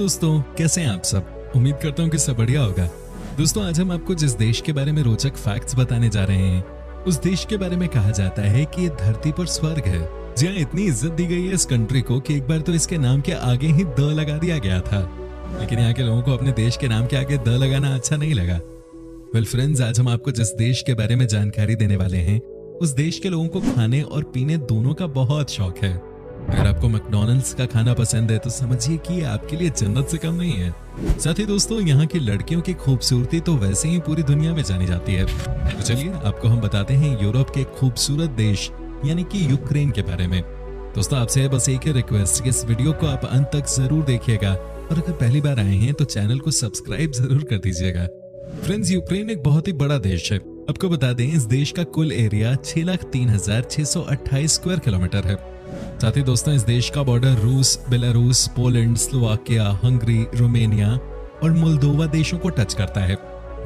दोस्तों, कैसे हैं आप सब। उम्मीद करता हूँ कि सब बढ़िया होगा। दोस्तों, आज हम आपको जिस देश के बारे में रोचक फैक्ट्स बताने जा रहे हैं, उस देश के बारे में कहा जाता है कि ये धरती पर स्वर्ग है। जी हाँ, इतनी इज्जत दी गई है इस कंट्री को कि एक बार तो इसके नाम के आगे ही द लगा दिया गया था। लेकिन यहाँ के लोगों को अपने देश के नाम के आगे द लगाना अच्छा नहीं लगा। वेल फ्रेंड्स, आज हम आपको जिस देश के बारे में जानकारी देने वाले हैं, उस देश के लोगों को खाने और पीने दोनों का बहुत शौक है। अगर आपको मैकडॉनल्ड्स का खाना पसंद है तो समझिए कि ये आपके लिए जन्नत से कम नहीं है। साथ ही दोस्तों, यहाँ की लड़कियों की खूबसूरती तो वैसे ही पूरी दुनिया में जानी जाती है। तो चलिए आपको हम बताते हैं यूरोप के खूबसूरत देश यानी कि यूक्रेन के बारे में। दोस्तों, आपसे बस एक ही रिक्वेस्ट कि इस वीडियो को आप अंत तक जरूर देखिएगा और अगर पहली बार आए हैं तो चैनल को सब्सक्राइब जरूर कर दीजिएगा। फ्रेंड्स, यूक्रेन एक बहुत ही बड़ा देश है। आपको बता दें, इस देश का कुल एरिया 6,03,628 स्क्वायर किलोमीटर है। साथ ही दोस्तों, इस देश का बॉर्डर रूस, Belarus, Poland, Slovakia, Hungary, Romania और मोल्दोवा देशों को टच करता है।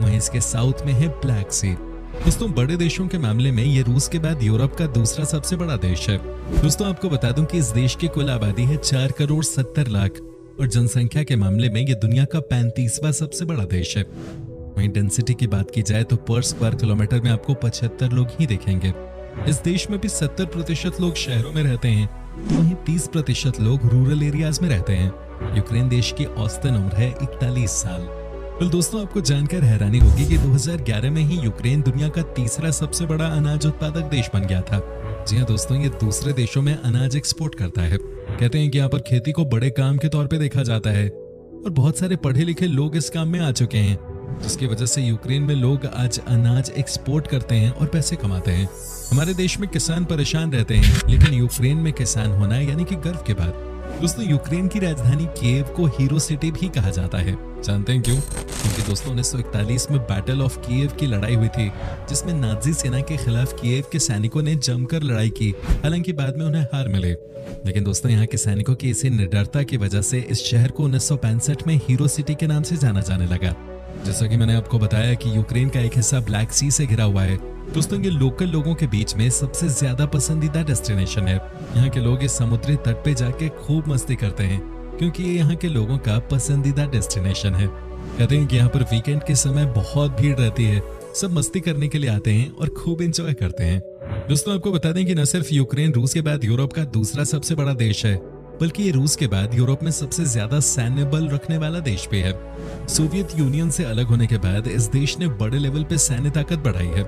वहीं इसके साउथ में है ब्लैक सी। दोस्तों, बड़े देशों के मामले में ये रूस के बाद यूरोप का दूसरा सबसे बड़ा देश है। दोस्तों, आपको बता दूं कि इस देश की कुल आबादी है 4,70,00,000 और जनसंख्या के मामले में ये दुनिया का 35वां सबसे बड़ा देश है। वहीं डेंसिटी की बात की जाए तो पर स्क्वायर किलोमीटर में आपको 75 लोग ही देखेंगे। इस देश में भी 70% लोग शहरों में रहते हैं, तो वहीं 30% लोग रूरल एरियाज में रहते हैं। यूक्रेन देश की औसतन उम्र है 41 साल। तो दोस्तों, आपको जानकर हैरानी होगी कि 2011 में ही यूक्रेन दुनिया का तीसरा सबसे बड़ा अनाज उत्पादक देश बन गया था। जी हाँ दोस्तों, ये दूसरे देशों में अनाज एक्सपोर्ट करता है। कहते हैं कि यहाँ पर खेती को बड़े काम के तौर पे देखा जाता है और बहुत सारे पढ़े लिखे लोग इस काम में आ चुके हैं, जिसकी वजह से यूक्रेन में लोग आज अनाज एक्सपोर्ट करते हैं और पैसे कमाते हैं। हमारे देश में किसान परेशान रहते हैं, लेकिन यूक्रेन में किसान होना यानी कि गर्व की बात। दोस्तों, यूक्रेन की राजधानी कीव को हीरो सिटी भी कहा जाता है। जानते हैं क्यों? क्योंकि दोस्तों 1941 में बैटल ऑफ कीव की लड़ाई हुई थी, जिसमें नाजी सेना के खिलाफ कीव के सैनिकों ने जमकर लड़ाई की। हालांकि बाद में उन्हें हार मिले, लेकिन दोस्तों यहाँ के सैनिकों की इसी निडरता की वजह से इस शहर को 1965 में हीरो सिटी के नाम से जाना जाने लगा। जैसा कि मैंने आपको बताया कि यूक्रेन का एक हिस्सा ब्लैक सी से घिरा हुआ है। दोस्तों, ये लोकल लोगों के बीच में सबसे ज्यादा पसंदीदा डेस्टिनेशन है। यहाँ के लोग इस समुद्री तट पे जाके खूब मस्ती करते हैं, क्योंकि ये यहाँ के लोगों का पसंदीदा डेस्टिनेशन है। कहते हैं कि यहाँ पर वीकेंड के समय बहुत भीड़ रहती है। सब मस्ती करने के लिए आते हैं और खूब एंजॉय करते हैं। दोस्तों, आपको बता दें कि न सिर्फ यूक्रेन रूस के बाद यूरोप का दूसरा सबसे बड़ा देश है, बल्कि ये रूस के बाद यूरोप में सबसे ज्यादा सैन्य बल रखने वाला देश भी है। सोवियत यूनियन से अलग होने के बाद इस देश ने बड़े लेवल पे सैन्य ताकत बढ़ाई है।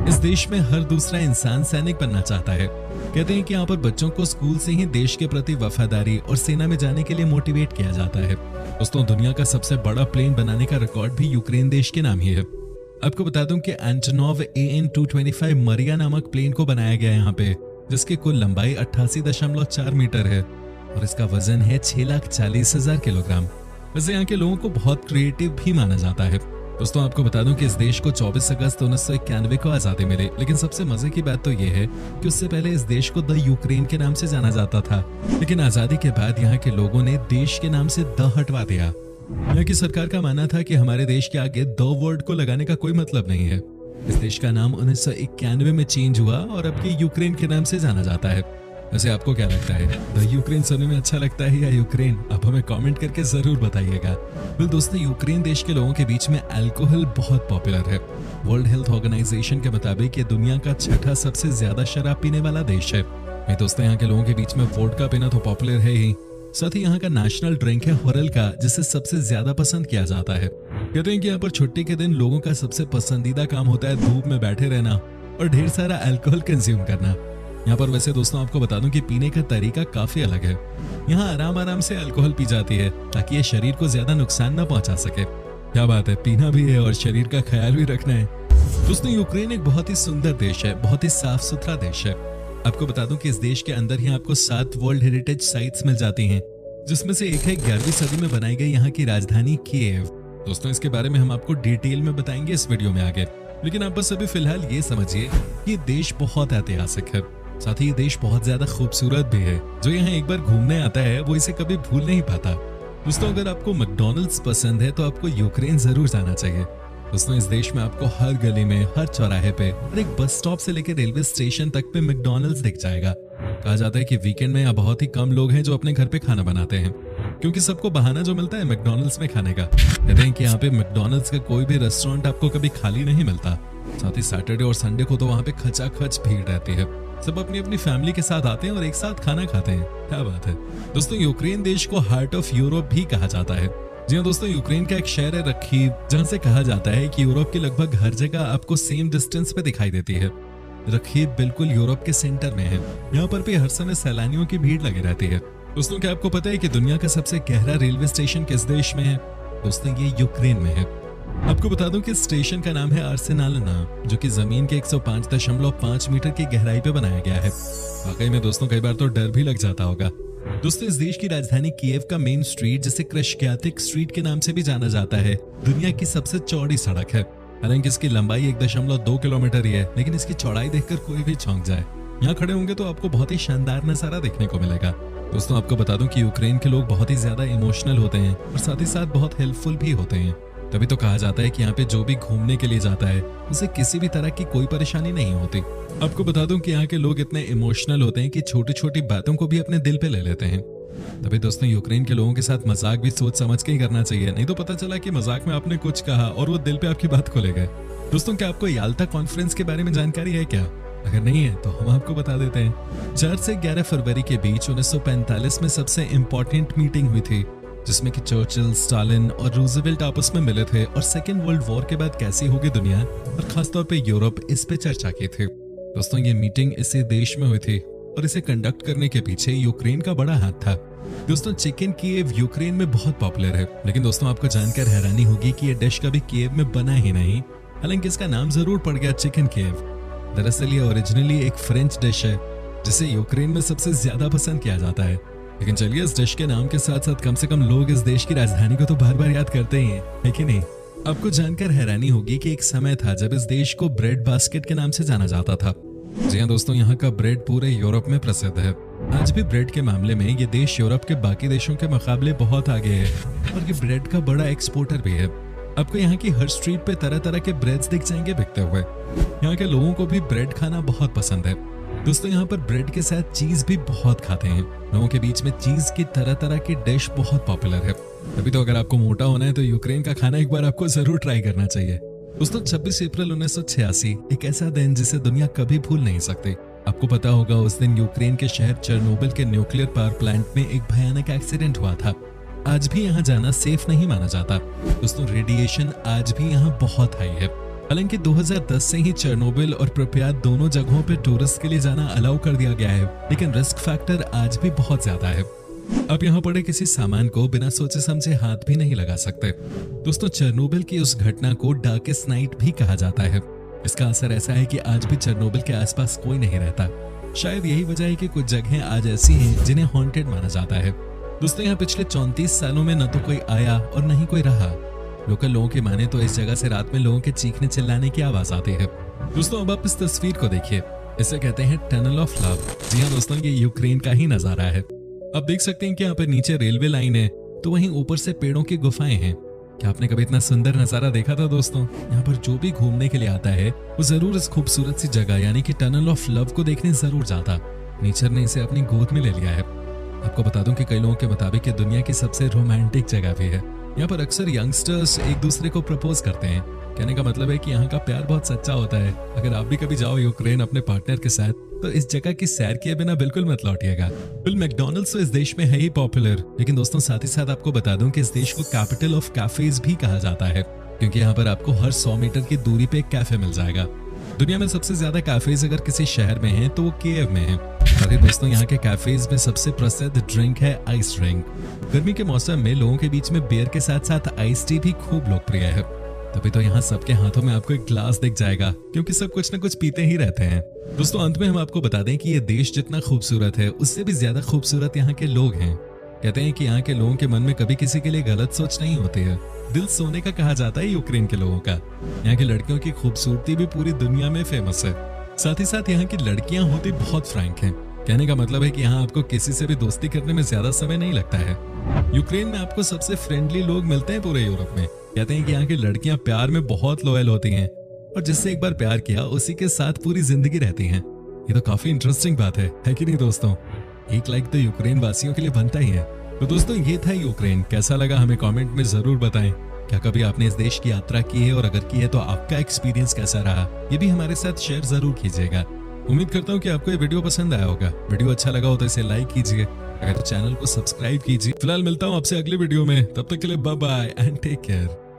इस देश में हर दूसरा इंसान सैनिक बनना चाहता है। कहते हैं कि यहाँ पर बच्चों को स्कूल से ही देश के प्रति वफादारी और सेना में जाने के लिए मोटिवेट किया जाता है। दोस्तों, दुनिया का सबसे बड़ा प्लेन बनाने का रिकॉर्ड भी यूक्रेन देश के नाम ही है। आपको बता दूं कि एंटोनोव AN-225 मरिया नामक प्लेन को बनाया गया यहाँ पे, जिसकी कुल लंबाई 88.4 मीटर है और इसका वजन है 6,40,000 किलोग्राम। वैसे यहाँ के लोगों को बहुत क्रिएटिव भी माना जाता है। दोस्तों, आपको बता दूं कि इस देश को 24 अगस्त 1991 को आजादी मिली, लेकिन सबसे मजे की बात तो ये है कि उससे पहले इस देश को द यूक्रेन के नाम से जाना जाता था। लेकिन आजादी के बाद यहाँ के लोगों ने देश के नाम से द हटवा दिया। यहाँ की सरकार का मानना था कि हमारे देश के आगे द वर्ड को लगाने का कोई मतलब नहीं है। इस देश का नाम 1991 में चेंज हुआ और अब ये यूक्रेन के नाम से जाना जाता है। वैसे आपको क्या लगता है, द यूक्रेन सुनने में अच्छा लगता है या यूक्रेन? आप हमें कमेंट करके जरूर बताइएगा। दोस्तों, यूक्रेन देश के लोगों के बीच में अल्कोहल बहुत पॉपुलर है। वर्ल्ड हेल्थ ऑर्गेनाइजेशन के मुताबिक ये दुनिया का छठा सबसे ज्यादा शराब पीने वाला देश है। दोस्तों, यहाँ के लोगों के बीच में वोडका पीना तो पॉपुलर है ही, साथ ही यहाँ का नेशनल ड्रिंक है होरेल्का, जिसे सबसे ज्यादा पसंद किया जाता है। कहते हैं कि यहाँ पर छुट्टी के दिन लोगों का सबसे पसंदीदा काम होता है धूप में बैठे रहना और ढेर सारा अल्कोहल कंज्यूम करना। यहाँ पर वैसे दोस्तों आपको बता दूं कि पीने का तरीका काफी अलग है। यहाँ आराम आराम से अल्कोहल पी जाती है ताकि ये शरीर को ज्यादा नुकसान न पहुंचा सके। क्या बात है, पीना भी है और शरीर का ख्याल भी रखना है। दोस्तों, यूक्रेन एक बहुत ही सुंदर देश है, बहुत ही साफ सुथरा देश है। आपको बता दूं कि इस देश के अंदर ही आपको 7 वर्ल्ड हेरिटेज साइट्स मिल जाती हैं, जिसमें से एक है 11वीं सदी में बनाई गई यहाँ की राजधानी कीव। दोस्तों, इसके बारे में हम आपको डिटेल में बताएंगे इस वीडियो में आगे, लेकिन आप बस अभी फिलहाल ये समझिए कि देश बहुत ऐतिहासिक है। साथ ही ये देश बहुत ज्यादा खूबसूरत भी है। जो यहाँ एक बार घूमने आता है वो इसे कभी भूल नहीं पाता। दोस्तों, अगर आपको मैकडॉनल्ड्स पसंद है तो आपको यूक्रेन जरूर जाना चाहिए। दोस्तों, इस देश में आपको हर गली में, हर चौराहे पे और एक बस स्टॉप से लेकर रेलवे स्टेशन तक पे मैकडॉनल्ड्स दिख जाएगा। कहा जाता है कि वीकेंड में यहाँ बहुत ही कम लोग हैं जो अपने घर पे खाना बनाते हैं। क्योंकि सबको बहाना जो मिलता है मैकडॉनल्ड्स में खाने का। कहते हैं कि यहाँ पे मैकडॉनल्ड्स का कोई भी रेस्टोरेंट आपको कभी खाली नहीं मिलता। साथ ही सैटरडे और संडे को तो वहाँ पे खचाखच भीड़ रहती है। सब अपनी अपनी फैमिली के साथ आते हैं और एक साथ खाना खाते हैं। क्या बात है दोस्तों। यूक्रेन देश को हार्ट ऑफ यूरोप भी कहा जाता है। जी हाँ दोस्तों, यूक्रेन का एक शहर है रखीव, जहाँ से कहा जाता है कि यूरोप की लगभग हर जगह आपको सेम डिस्टेंस पे दिखाई देती है। रखीव बिल्कुल यूरोप के सेंटर में है। यहाँ पर भी हर समय सैलानियों की भीड़ लगी रहती है। दोस्तों, क्या आपको पता है कि दुनिया का सबसे गहरा रेलवे स्टेशन किस देश में है? दोस्तों, ये यूक्रेन में है। आपको बता दूं कि स्टेशन का नाम है आर्सेनालना, जो कि जमीन के 105.5 मीटर की गहराई पे बनाया गया है। वाकई में दोस्तों, कई बार तो डर भी लग जाता होगा। दोस्तों, इस देश की राजधानी कीव का मेन स्ट्रीट, जिसे क्रेश्क्यातिक स्ट्रीट के नाम से भी जाना जाता है, दुनिया की सबसे चौड़ी सड़क है। हालांकि इसकी लंबाई 1.2 किलोमीटर ही है, लेकिन इसकी चौड़ाई देखकर कोई भी चौंक जाए। यहाँ खड़े होंगे तो आपको बहुत ही शानदार नजारा देखने को मिलेगा। दोस्तों, आपको बता दूं कि यूक्रेन के लोग बहुत ही ज्यादा इमोशनल होते हैं और साथ ही साथ बहुत हेल्पफुल भी होते हैं। तभी तो कहा जाता है कि यहाँ पे जो भी घूमने के लिए जाता है उसे किसी भी तरह की कोई परेशानी नहीं होती। आपको बता दूं कि यहाँ के लोग इतने इमोशनल होते हैं कि छोटी छोटी बातों को भी अपने दिल पे ले लेते हैं। तभी दोस्तों, यूक्रेन के लोगों के साथ मजाक भी सोच समझ के ही करना चाहिए, नहीं तो पता चला कि मजाक में आपने कुछ कहा और वो दिल पे आपकी बात को ले गए। दोस्तों, क्या आपको याल्टा कॉन्फ्रेंस के बारे में जानकारी है क्या? अगर नहीं है तो हम आपको बता देते हैं। 4 से 11 फरवरी के बीच 1945 में सबसे इम्पोर्टेंट मीटिंग हुई थी, जिसमें कि चर्चिल, स्टालिन और रूजवेल्ट आपस में मिले थे और सेकेंड वर्ल्ड वॉर के बाद कैसी होगी दुनिया और खासतौर पे यूरोप, इस पे चर्चा की थी। दोस्तों, ये मीटिंग इसी देश में हुई थी और इसे कंडक्ट करने के पीछे यूक्रेन का बड़ा हाथ था। दोस्तों, चिकन कीव यूक्रेन में बहुत पॉपुलर है, लेकिन दोस्तों आपको जानकर हैरानी होगी कि ये डिश कभी कीव में बना ही नहीं। हालांकि इसका नाम जरूर पड़ गया चिकन कीव। दरअसल ये ओरिजिनली एक फ्रेंच डिश है, जिसे यूक्रेन में सबसे ज्यादा पसंद किया जाता है। लेकिन चलिए, इस डिश के नाम के साथ साथ कम से कम लोग इस देश की राजधानी को तो बार बार याद करते ही हैं, है कि नहीं? आपको जानकर हैरानी होगी कि एक समय था जब इस देश को ब्रेड बास्केट के नाम से जाना जाता था। जी हाँ दोस्तों, यहाँ का ब्रेड पूरे यूरोप में प्रसिद्ध है। आज भी ब्रेड के मामले में ये देश यूरोप के बाकी देशों के मुकाबले बहुत आगे है और ये ब्रेड का बड़ा एक्सपोर्टर भी है। आपको यहाँ की हर स्ट्रीट पे तरह तरह के ब्रेड्स दिख जाएंगे बिकते हुए। यहाँ के लोगों को भी ब्रेड खाना बहुत पसंद है। दोस्तों, यहाँ पर ब्रेड के साथ चीज भी बहुत खाते हैं। लोगों के बीच में चीज की तरह तरह की डिश बहुत पॉपुलर है। तभी तो अगर आपको मोटा होना है तो यूक्रेन का खाना एक बार आपको जरूर ट्राई करना चाहिए। दोस्तों, 26 अप्रैल 1986 एक ऐसा दिन जिसे दुनिया कभी भूल नहीं सकती। आपको पता होगा, उस दिन यूक्रेन के शहर चेरनोबिल के न्यूक्लियर पावर प्लांट में एक भयानक एक्सीडेंट हुआ था। आज भी यहाँ जाना सेफ नहीं माना जाता। दोस्तों, रेडिएशन आज भी यहाँ बहुत हाई है। हालांकि 2010 से ही चेरनोबिल और प्रिप्यात दोनों जगहों पे टूरिस्ट के लिए जाना अलाउ कर दिया गया है, लेकिन रिस्क फैक्टर आज भी बहुत ज्यादा है। आप यहाँ पड़े किसी सामान को बिना सोचे समझे हाथ भी नहीं लगा सकते। दोस्तों, चेरनोबिल की उस घटना को डार्केस्ट नाइट भी कहा जाता है। इसका असर ऐसा है कि आज भी चेरनोबिल के आसपास कोई नहीं रहता। शायद यही वजह है कि कुछ जगहें आज ऐसी हैं जिन्हें हॉन्टेड माना जाता है। दोस्तों, यहाँ पिछले 34 सालों में न तो कोई आया और न ही कोई रहा। लोकल लोगों की माने तो इस जगह से रात में लोगों के चीखने चिल्लाने की आवाज आती है। दोस्तों, अब आप इस तस्वीर को देखिए। इसे कहते हैं टनल ऑफ लव। जी हाँ दोस्तों, ये यूक्रेन का ही नजारा है। आप देख सकते हैं कि यहाँ पर नीचे रेलवे लाइन है, तो वहीं ऊपर से पेड़ों की गुफाएं हैं। क्या आपने कभी इतना सुंदर नजारा देखा था? दोस्तों, यहाँ पर जो भी घूमने के लिए आता है वो जरूर इस खूबसूरत सी जगह यानी कि टनल ऑफ लव को देखने जरूर जाता। नेचर ने इसे अपनी गोद में ले लिया है। आपको बता दूं कि कई लोगों के मुताबिक ये दुनिया की सबसे रोमांटिक जगह भी है। यहाँ पर अक्सर यंगस्टर्स एक दूसरे को प्रपोज करते हैं। कहने का मतलब है कि यहाँ का प्यार बहुत सच्चा होता है। अगर आप भी कभी जाओ यूक्रेन अपने पार्टनर के साथ, तो इस जगह की सैर किए बिना बिल्कुल मत लौटिएगा। बिल मैकडॉनल्ड्स तो इस देश में है ही पॉपुलर, लेकिन दोस्तों साथ ही साथ आपको बता दूं कि इस देश को कैपिटल ऑफ कैफेज भी कहा जाता है, क्योंकि यहाँ पर आपको हर 100 मीटर की दूरी पे एक कैफे मिल जाएगा। दुनिया में सबसे ज्यादा कैफेज अगर किसी शहर में हैं तो वो कीव में है। अरे दोस्तों, यहाँ के कैफेज में सबसे प्रसिद्ध ड्रिंक है आइस ड्रिंक। गर्मी के मौसम में लोगों के बीच में बियर के साथ साथ आइस टी भी खूब लोकप्रिय है। तभी तो यहाँ सबके हाथों में आपको एक ग्लास दिख जाएगा, क्योंकि सब कुछ न कुछ पीते ही रहते हैं। दोस्तों, अंत में हम आपको बता दें कि ये देश जितना खूबसूरत है उससे भी ज्यादा खूबसूरत यहाँ के लोग हैं। कहते हैं कि यहाँ के लोगों के मन में कभी किसी के लिए गलत सोच नहीं होती है। दिल सोने का कहा जाता है यूक्रेन के लोगों का। यहाँ की लड़कियों की खूबसूरती भी पूरी दुनिया में फेमस है। साथ ही साथ यहाँ की लड़कियां होती बहुत फ्रैंक हैं। कहने का मतलब है कि यहाँ आपको किसी से भी दोस्ती करने में ज्यादा समय नहीं लगता है। यूक्रेन में आपको सबसे फ्रेंडली लोग मिलते हैं पूरे यूरोप में। कहते हैं कि यहाँ की लड़कियां प्यार में बहुत लॉयल होती हैं और जिससे एक बार प्यार किया उसी के साथ पूरी जिंदगी रहती हैं। ये तो काफी इंटरेस्टिंग बात है कि नहीं दोस्तों? एक लाइक तो यूक्रेन वासियों के लिए बनता ही है। तो दोस्तों ये था यूक्रेन। कैसा लगा हमें कमेंट में जरूर बताएं। क्या कभी आपने इस देश की यात्रा की है, और अगर की है तो आपका एक्सपीरियंस कैसा रहा, ये भी हमारे साथ शेयर जरूर कीजिएगा। उम्मीद करता हूँ कि आपको ये वीडियो पसंद आया होगा। वीडियो अच्छा लगा हो तो इसे लाइक कीजिए, अगर तो चैनल को सब्सक्राइब कीजिए। फिलहाल मिलता हूँ आपसे अगले वीडियो में, तब तक के लिए bye bye and take care.